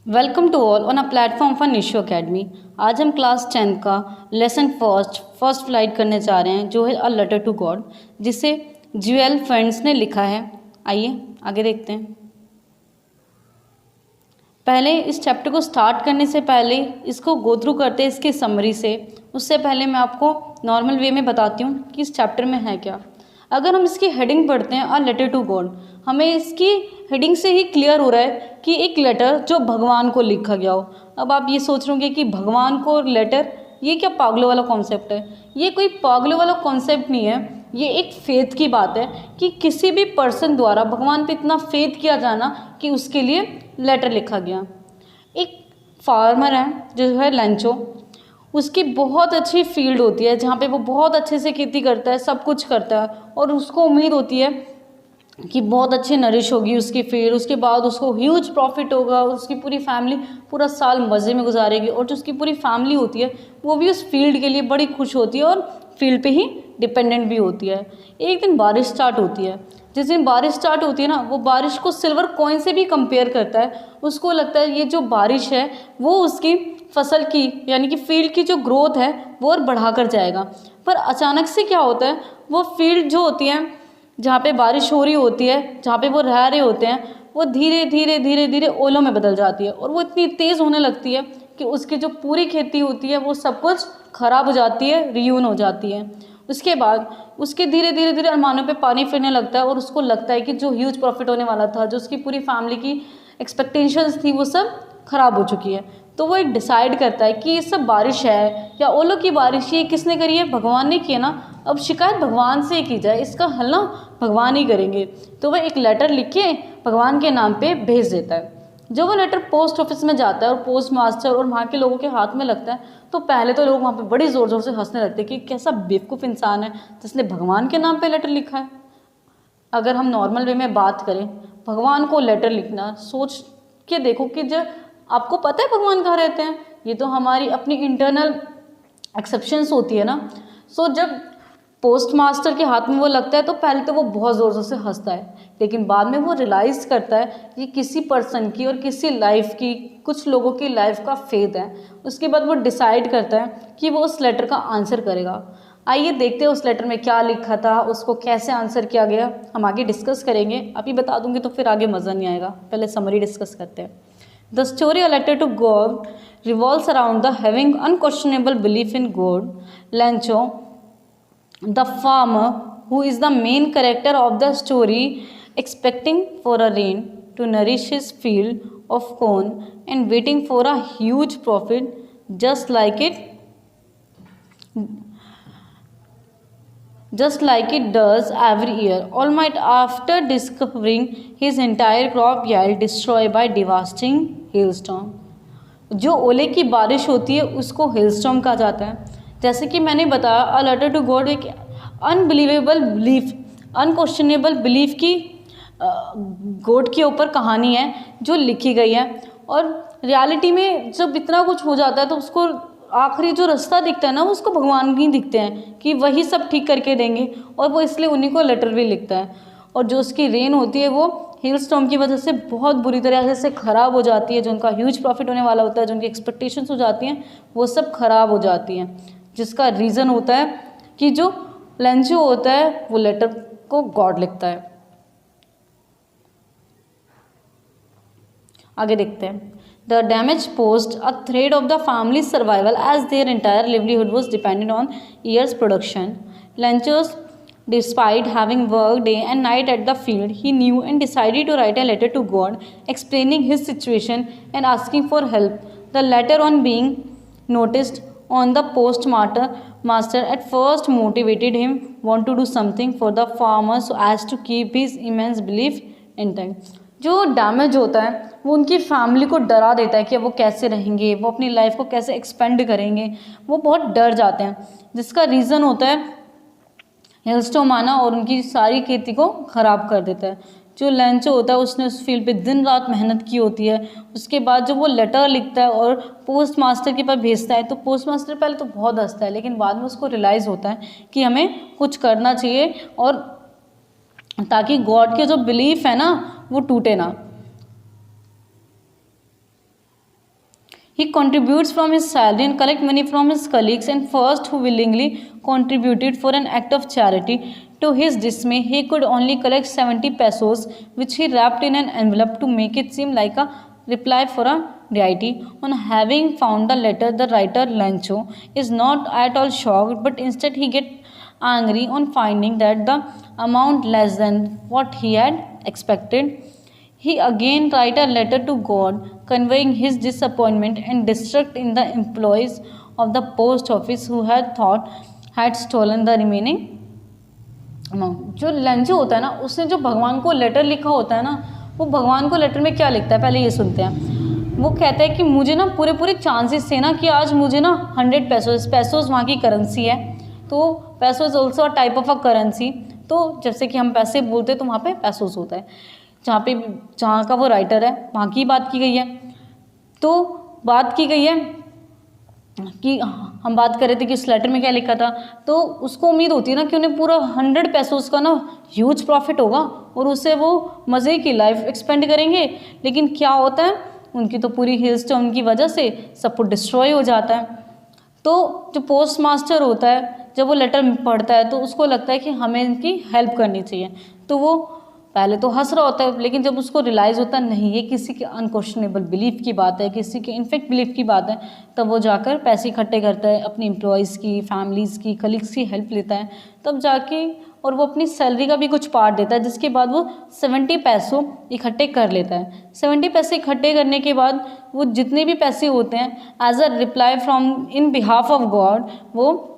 Welcome to all on a platform for Nisho academy. आज हम class 10 का लेसन फर्स्ट फ्लाइट करने जा रहे हैं, जो है अ लेटर टू गॉड, जिसे ज्वेल फ्रेंड्स ने लिखा है। आइए आगे देखते हैं। पहले इस चैप्टर को स्टार्ट करने से पहले इसको गो थ्रू करते हैं इसकी समरी से। उससे पहले मैं आपको नॉर्मल वे में बताती हूँ कि इस चैप्टर में है क्या। अगर हम इसकी हेडिंग पढ़ते हैं अ लेटर टू गॉड, हमें इसकी हेडिंग से ही क्लियर हो रहा है कि एक लेटर जो भगवान को लिखा गया हो। अब आप ये सोच रहे होंगे कि भगवान को लेटर, ये क्या पागलों वाला कॉन्सेप्ट है। ये कोई पागलों वाला कॉन्सेप्ट नहीं है, ये एक फेथ की बात है कि किसी भी पर्सन द्वारा भगवान पे इतना फेथ किया जाना कि उसके लिए लेटर लिखा गया। एक फार्मर है जो है लेंचो, उसकी बहुत अच्छी फील्ड होती है जहाँ पे वो बहुत अच्छे से खेती करता है, सब कुछ करता है, और उसको उम्मीद होती है कि बहुत अच्छी नरिश होगी उसकी फील्ड, उसके बाद उसको ह्यूज प्रॉफिट होगा, उसकी पूरी फैमिली पूरा साल मज़े में गुजारेगी, और जो उसकी पूरी फैमिली होती है वो भी उस फील्ड के लिए बड़ी खुश होती है और फील्ड पे ही डिपेंडेंट भी होती है। एक दिन बारिश स्टार्ट होती है। जिस दिन बारिश स्टार्ट होती है ना, वो बारिश को सिल्वर कॉइन से भी कंपेयर करता है। उसको लगता है ये जो बारिश है वो उसकी फसल की यानी कि फील्ड की जो ग्रोथ है वो और बढ़ा कर जाएगा। पर अचानक से क्या होता है, वो फील्ड जो होती है जहाँ पे बारिश हो रही होती है, जहाँ पे वो रह रहे होते हैं, वो धीरे धीरे धीरे धीरे ओलों में बदल जाती है, और वो इतनी तेज़ होने लगती है कि उसकी जो पूरी खेती होती है वो सब कुछ खराब हो जाती है, रियून हो जाती है। उसके बाद उसके धीरे धीरे धीरे अरमानों पे पानी फिरने लगता है, और उसको लगता है कि जो ह्यूज प्रॉफिट होने वाला था, जो उसकी पूरी फैमिली की एक्सपेक्टेशंस थी, वो सब खराब हो चुकी है। तो वो एक डिसाइड करता है कि ये सब बारिश है या ओलों की बारिश, ये किसने करी है, भगवान ने की है ना। अब शिकायत भगवान से की जाए, इसका हल ना भगवान ही करेंगे। तो वह एक लेटर लिख के भगवान के नाम पे भेज देता है। जब वो लेटर पोस्ट ऑफिस में जाता है और पोस्ट मास्टर और वहाँ के लोगों के हाथ में लगता है, तो पहले तो लोग वहाँ पे बड़ी ज़ोर ज़ोर से हंसने लगते हैं कि कैसा बेवकूफ़ इंसान है जिसने भगवान के नाम पे लेटर लिखा है। अगर हम नॉर्मल वे में बात करें, भगवान को लेटर लिखना, सोच के देखो कि जब आपको पता है भगवान कहाँ रहते हैं, ये तो हमारी अपनी इंटरनल एक्सेप्शंस होती है ना। सो जब पोस्ट मास्टर के हाथ में वो लगता है तो पहले तो वो बहुत ज़ोर ज़ोर से हंसता है, लेकिन बाद में वो रियलाइज़ करता है कि किसी पर्सन की और किसी लाइफ की, कुछ लोगों की लाइफ का फेथ है। उसके बाद वो डिसाइड करता है कि वो उस लेटर का आंसर करेगा। आइए देखते हैं उस लेटर में क्या लिखा था, उसको कैसे आंसर किया गया। हम आगे डिस्कस करेंगे, अभी बता दूंगी तो फिर आगे मज़ा नहीं आएगा। पहले समरी डिस्कस करते हैं। The story a letter to God revolves around the having unquestionable belief in God. Lencho, the farmer, who is the main character of the story, expecting for a rain to nourish his field of corn and waiting for a huge profit, just like it does every year. All might, after discovering his entire crop yield destroyed by devastating hailstorm. जो ओले की बारिश होती है उसको hailstorm कहा जाता है। जैसे कि मैंने बताया, अ लेटर टू गॉड एक अनबिलीवेबल बिलीफ, अनक्वेश्चनेबल बिलीफ की गॉड के ऊपर कहानी है जो लिखी गई है। और रियलिटी में जब इतना कुछ हो जाता है तो उसको आखिरी जो रास्ता दिखता है ना, वो उसको भगवान ही दिखते हैं कि वही सब ठीक करके देंगे, और वो इसलिए उन्हीं को लेटर भी लिखता है। और जो उसकी रेन होती है वो हेल स्टॉर्म की वजह से बहुत बुरी तरह से ख़राब हो जाती है। जो उनका ह्यूज प्रॉफिट होने वाला होता है, जो उनकी एक्सपेक्टेशंस हो जाती हैं, वो सब ख़राब हो जाती हैं, जिसका रीज़न होता है कि जो लेंचो होता है वो लेटर को गॉड लिखता है। आगे देखते हैं। The damage post a thread of the family survival as their entire livelihood was dependent on year's production. Lencho's, despite having worked day and night at the field, he knew and decided to write a letter to God explaining his situation and asking for help. The letter, on being noticed on the postmaster, at first motivated him want to do something for the farmer so as to keep his immense belief intact. जो damage होता है वो उनकी family को डरा देता है कि वो कैसे रहेंगे, वो अपनी लाइफ को कैसे एक्सपेंड करेंगे। वो बहुत डर जाते हैं, जिसका रीज़न होता है हेलस्टॉर्म आना, और उनकी सारी खेती को ख़राब कर देता है। जो लेंचो होता है उसने उस फील्ड पे दिन रात मेहनत की होती है। उसके बाद जब वो लेटर लिखता है और पोस्ट मास्टर के पास भेजता है, तो पोस्ट मास्टर पहले तो बहुत हंसता है, लेकिन बाद में उसको रियलाइज़ होता है कि हमें कुछ करना चाहिए, और ताकि गॉड के जो बिलीफ है ना वो टूटे ना। He contributes from his salary and collect money from his colleagues, and first who willingly contributed for an act of charity. To his dismay, he could only collect 70 pesos, which he wrapped in an envelope to make it seem like a reply for a deity. On having found the letter, the writer Lancho is not at all shocked, but instead he gets angry on finding that the amount less than what he had expected. He again write a letter to God, conveying his disappointment and distrust in the employees of the post office who had stolen the remaining amount. जो लंचो होता है ना, उसने जो भगवान को letter लिखा होता है ना, वो भगवान को लेटर में क्या लिखता है पहले ये सुनते हैं। वो कहता है कि मुझे ना पूरे चांसेस थे ना कि आज मुझे ना 100 पैसोस वहाँ की करेंसी है, तो pesos also a type of a currency. तो जैसे कि हम पैसे बोलते हैं तो वहाँ पे पैसोस होता है। जहाँ का वो राइटर है वहाँ की बात की गई है। तो बात की गई है कि हम बात कर रहे थे कि उस लेटर में क्या लिखा था, तो उसको उम्मीद होती है ना कि उन्हें पूरा 100 पैसों का ना ह्यूज प्रॉफिट होगा और उससे वो मज़े की लाइफ एक्सपेंड करेंगे। लेकिन क्या होता है, उनकी तो पूरी हिल स्टोन की वजह से सब कुछ डिस्ट्रॉय हो जाता है। तो जो पोस्ट मास्टर होता है, जब वो लेटर पढ़ता है तो उसको लगता है कि हमें इनकी हेल्प करनी चाहिए। तो वो पहले तो हंस रहा होता है, लेकिन जब उसको रियलाइज़ होता है नहीं ये किसी के अनक्वेश्चनेबल बिलीफ की बात है, किसी के इनफेक्ट बिलीफ की बात है, तब वो जाकर पैसे इकट्ठे करता है, अपनी एम्प्लॉयज़ की, फैमिलीज़ की, कलीग्स की हेल्प लेता है, तब जाके और वो अपनी सैलरी का भी कुछ पार्ट देता है, जिसके बाद वो 70 पैसों इकट्ठे कर लेता है। 70 पैसे इकट्ठे करने के बाद वो जितने भी पैसे होते हैं as a reply from in behalf of God वो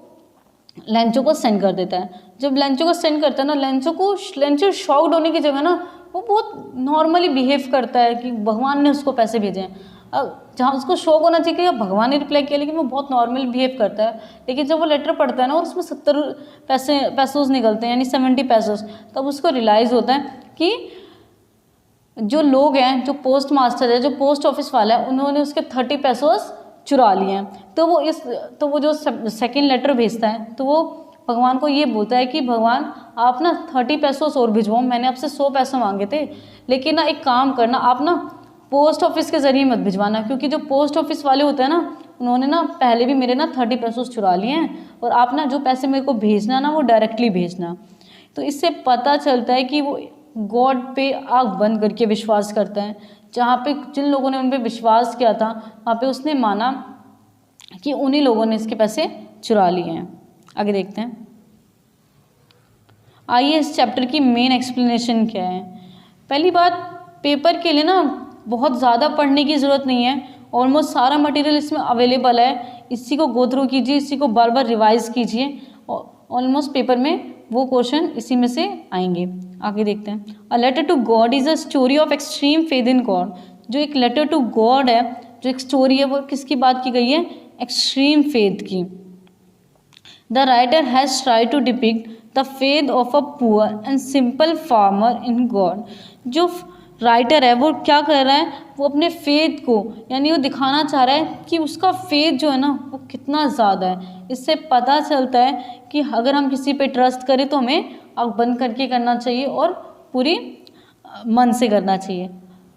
लेंचो को सेंड कर देता है। जब लेंचो को सेंड करता है ना, लेंचो शॉक्ड होने की जगह ना वो बहुत नॉर्मली बिहेव करता है कि भगवान ने उसको पैसे भेजे हैं। जहाँ उसको शौक होना चाहिए कि भगवान ने रिप्लाई किया, लेकिन वो बहुत नॉर्मल बिहेव करता है। लेकिन जब वो लेटर पढ़ता है ना और उसमें 70 पैसोस निकलते हैं, यानी 70 पैसोस, तब उसको रियलाइज़ होता है कि जो लोग हैं, जो पोस्ट मास्टर है, जो पोस्ट ऑफिस वाला है, उन्होंने उसके 30 पैसोस चुरा लिए हैं। तो वो जो सेकेंड लेटर भेजता है तो वो भगवान को ये बोलता है कि भगवान आप ना 30 पैसोस और भिजवाओ, मैंने आपसे 100 पैसे मांगे थे, लेकिन ना एक काम करना, आप ना पोस्ट ऑफिस के ज़रिए मत भिजवाना, क्योंकि जो पोस्ट ऑफिस वाले होते हैं ना, उन्होंने ना पहले भी मेरे ना 30 पैसोस चुरा लिए हैं, और आप ना जो पैसे मेरे को भेजना ना वो डायरेक्टली भेजना। तो इससे पता चलता है कि वो गॉड पे आँख बंद करके विश्वास करता है। जहाँ पे जिन लोगों ने उन पर विश्वास किया था वहाँ पे उसने माना कि उन्हीं लोगों ने इसके पैसे चुरा लिए हैं। आगे देखते हैं। आइए इस चैप्टर की मेन एक्सप्लेनेशन क्या है। पहली बात, पेपर के लिए ना बहुत ज़्यादा पढ़ने की ज़रूरत नहीं है, ऑलमोस्ट सारा मटेरियल इसमें अवेलेबल है। इसी को गो थ्रू कीजिए, इसी को बार बार रिवाइज कीजिए, ऑलमोस्ट पेपर में वो क्वेश्चन इसी में से आएंगे। आगे देखते हैं। A letter to God is a story of extreme faith in God. जो एक लेटर टू गॉड है, जो एक स्टोरी है, वो किसकी बात की गई है? एक्सट्रीम फेथ की। The writer has try to depict the faith of a poor and simple farmer in God. जो राइटर है वो क्या कर रहा है, वो अपने फेथ को, यानी वो दिखाना चाह रहा है कि उसका फेथ जो है ना वो कितना ज़्यादा है। इससे पता चलता है कि अगर हम किसी पे ट्रस्ट करें तो हमें आँख बंद करके करना चाहिए और पूरी मन से करना चाहिए।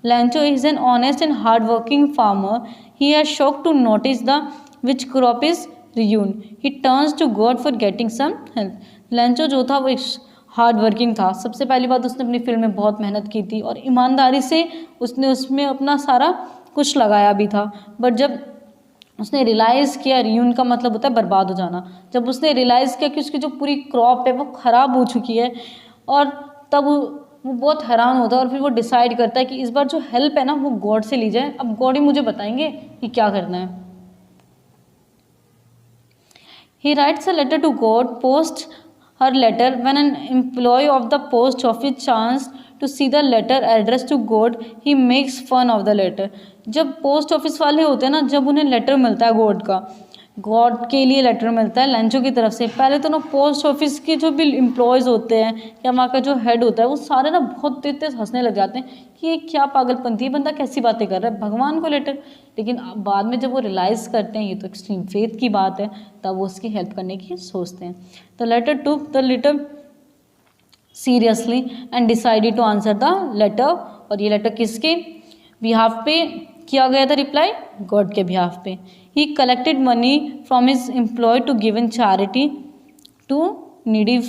Lencho is an honest and hard working farmer. He has shocked to notice the which crop is ruin. He turns to God for getting some help. Lencho जो था वो एक हार्ड वर्किंग था। सबसे पहली बात, उसने अपनी फिल्म में बहुत मेहनत की थी और ईमानदारी से उसने उसमें अपना सारा कुछ लगाया भी था। बट जब उसने रियलाइज़ किया, रियून का मतलब होता है बर्बाद हो जाना, जब उसने रियलाइज़ किया कि उसकी जो पूरी क्रॉप है वो ख़राब हो चुकी है, और तब वो बहुत हैरान होता है और फिर वो डिसाइड करता है कि इस बार जो हेल्प है ना वो गॉड से ली जाए। अब गॉड ही मुझे बताएंगे कि क्या करना है। He writes a letter to God, post her letter. When an employee of the post office chanced to see the letter addressed to God, he makes fun of the letter. जब post office वाले होते हैं ना, जब उन्हें letter मिलता है God का, गॉड के लिए लेटर मिलता है लैंचो की तरफ से, पहले तो ना पोस्ट ऑफिस के जो भी एम्प्लॉयज़ होते हैं या वहाँ का जो हेड होता है वो सारे ना बहुत तेज हंसने लग जाते हैं कि ये क्या पागलपंती है, बंदा कैसी बातें कर रहा है, भगवान को लेटर। लेकिन बाद में जब वो रियलाइज़ करते हैं ये तो एक्सट्रीम फेथ की बात है, तब वो उसकी हेल्प करने की सोचते हैं। The letter took the letter seriously and decided to answer the letter. और ये लेटर किसके बिहाफ पे किया गया था रिप्लाई गॉड के बिहाफ पे। He collected money from his employ to give in charity to needy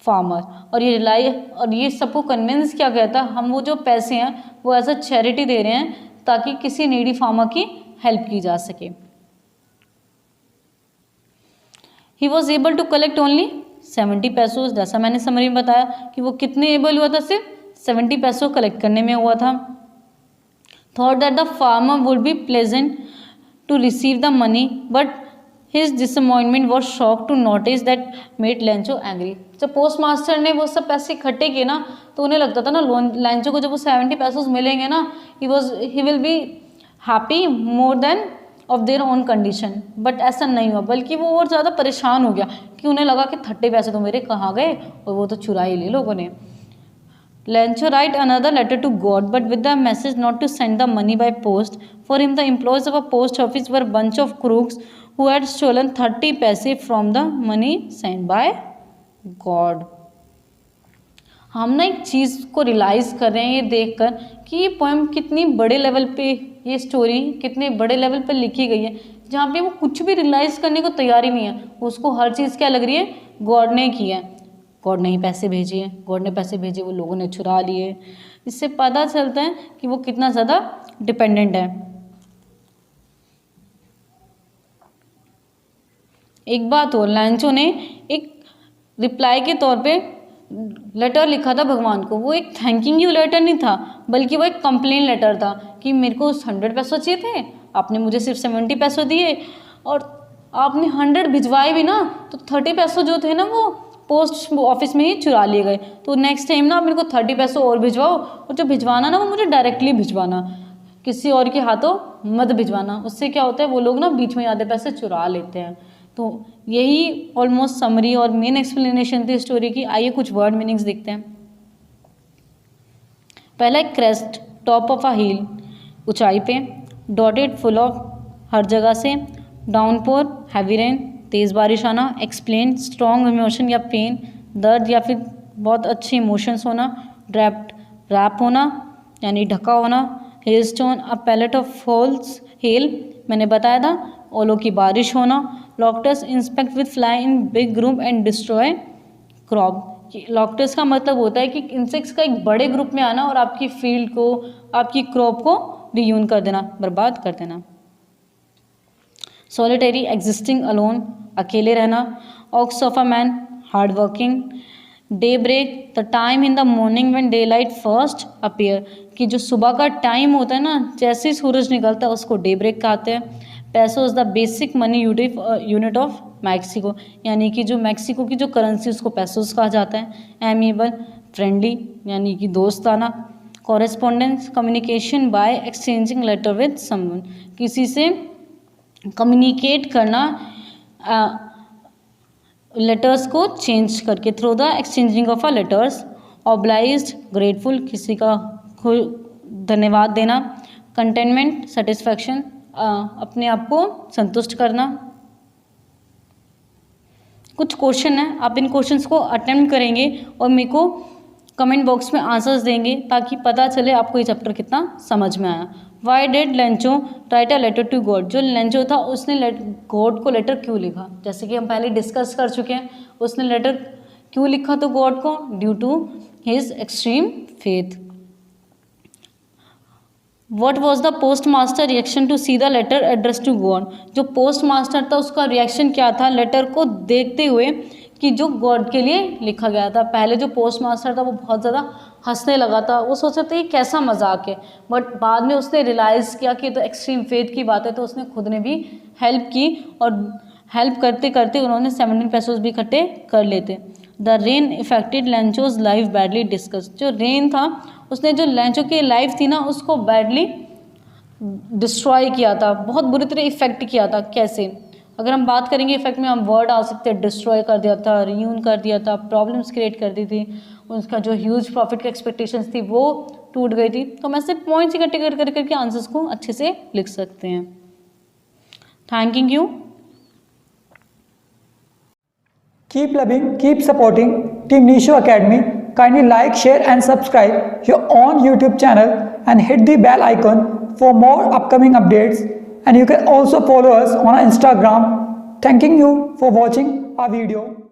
farmer. और ये सबको कन्विंस किया गया था हम वो जो पैसे हैं वो एज अ चैरिटी दे रहे हैं ताकि किसी नीडी फार्मर की हेल्प की जा सके। He was able to collect only 70 पैसों, जैसा मैंने समरी में बताया कि वो कितने एबल हुआ था, सिर्फ 70 पैसों कलेक्ट करने में हुआ था। Thought that the farmer would be pleasant to receive the money but his disappointment was shock to notice that made Lencho angry. जब पोस्ट मास्टर ने वो सब पैसे इकट्ठे किए ना तो उन्हें लगता था ना लैंचो को जब वो 70 पैसों मिलेंगे ना he will be happy more than of their own condition. But ऐसा नहीं हुआ, बल्कि वो और ज़्यादा परेशान हो गया कि उन्हें लगा कि 30 पैसे तो मेरे कहाँ गए और वो तो चुरा ही ले लोगों ने। Lencho write another letter to God, but with the message not to send the money by post. For him, the employees of a post office were a bunch of crooks who had stolen 30 paise from the money sent by God. हम ना एक चीज़ को realise कर रहे हैं ये देखकर कि ये पोएम कितनी बड़े लेवल पे, ये स्टोरी कितने बड़े लेवल पे लिखी गई है, जहाँ पे वो कुछ भी रियलाइज़ करने को तैयार ही नहीं है। उसको हर चीज़ क्या लग रही है, गॉड ने की है, गॉड ने ही पैसे भेजे हैं, गॉड ने पैसे भेजे, वो लोगों ने चुरा लिए। इससे पता चलता है कि वो कितना ज़्यादा डिपेंडेंट है। एक बात और, लैंचो ने एक रिप्लाई के तौर पे लेटर लिखा था भगवान को। वो एक थैंकिंग यू लेटर नहीं था, बल्कि वो एक कंप्लेन लेटर था कि मेरे को 100 पैसों चाहिए थे, आपने मुझे सिर्फ 70 पैसों दिए और आपने 100 भिजवाए भी ना तो 30 पैसों जो थे ना वो पोस्ट ऑफिस में ही चुरा लिए गए। तो नेक्स्ट टाइम ना मेरे को 30 पैसों और भिजवाओ, और जो भिजवाना ना वो मुझे डायरेक्टली भिजवाना, किसी और के हाथों मत भिजवाना। उससे क्या होता है, वो लोग ना बीच में आधे पैसे चुरा लेते हैं। तो यही ऑलमोस्ट समरी और मेन एक्सप्लेनेशन थी स्टोरी की। आइए कुछ वर्ड मीनिंग्स देखते हैं। पहला एक क्रेस्ट, टॉप ऑफ अ हिल, ऊंचाई पे। डॉटेड, फुल ऑफ, हर जगह से। डाउनपोर, हैवी रेन, तेज़ बारिश आना। एक्सप्लेन, स्ट्रॉन्ग इमोशन या पेन, दर्द या फिर बहुत अच्छे इमोशंस होना। ड्रैप्ड, रैप होना यानी ढका होना। Hailstone, a pellet of holes, hail मैंने बताया था, ओलों की बारिश होना। Locusts, insect with fly in big group and destroy crop. Locusts का मतलब होता है कि इंसेक्ट्स का एक बड़े ग्रुप में आना और आपकी फील्ड को, आपकी क्रॉप को रियून कर देना, बर्बाद कर देना। सॉलिटरी, एग्जिस्टिंग अलोन, अकेले रहना। Ox of a man, hard working. Day break, the time in the morning when day light first appear, कि जो सुबह का टाइम होता है ना, जैसे ही सूरज निकलता है उसको डे ब्रेक कहते हैं। Pesos, the basic money unit of Mexico, यानी कि जो मैक्सिको की जो करेंसी उसको पैसोस कहा जाता है। एमिएबल, फ्रेंडली यानी कि दोस्ताना। Correspondence, communication by exchanging letter with someone, किसी से कम्युनिकेट करना लेटर्स को चेंज करके, through the exchanging of a letters. Obliged, grateful, किसी का धन्यवाद देना। कंटेनमेंट, सेटिस्फैक्शन, अपने आप को संतुष्ट करना। कुछ क्वेश्चन है, आप इन क्वेश्चंस को अटेम्प्ट करेंगे और मेरे को कमेंट बॉक्स में आंसर्स देंगे ताकि पता चले आपको ये चैप्टर कितना समझ में आया। Why did Lencho write a letter to God, जो लेंचो था उसने गॉड को लेटर क्यों लिखा, जैसे कि हम पहले डिस्कस कर चुके हैं, उसने लेटर क्यों लिखा तो गॉड को, due to his extreme faith. What was the post master reaction to see the letter address to God, जो पोस्ट मास्टर था उसका रिएक्शन क्या था लेटर को देखते हुए कि जो गॉड के लिए लिखा गया था। पहले जो पोस्ट मास्टर था वो बहुत ज़्यादा हंसने लगा था, वो सोच रहा था ये कैसा मजाक है, बट बाद में उसने रियलाइज़ किया कि तो एक्सट्रीम फेथ की बात है, तो उसने खुद ने भी हेल्प की और हेल्प करते करते उन्होंने 17 पैसों भी इकट्ठे कर लेते। The rain affected Lencho's life badly discuss, जो रेन था उसने जो लेंचो की लाइफ थी ना उसको बैडली डिस्ट्रॉय किया था, बहुत बुरी तरह इफेक्ट किया था। कैसे, अगर हम बात करेंगे इफेक्ट में, हम वर्ड आ सकते हैं, डिस्ट्रॉय कर दिया था, रियून कर दिया था, प्रॉब्लम्स क्रिएट कर दी थी, उसका जो ह्यूज प्रॉफिट की एक्सपेक्टेशंस थी वो टूट गई थी। तो हम ऐसे पॉइंट्स इकट्ठे कर करके आंसर्स को अच्छे से लिख सकते हैं। Thank you. Keep loving, keep supporting Team Nisho Academy. Kindly like, share and subscribe your own YouTube channel and hit the bell icon for more upcoming updates, and you can also follow us on our Instagram. Thanking you for watching our video.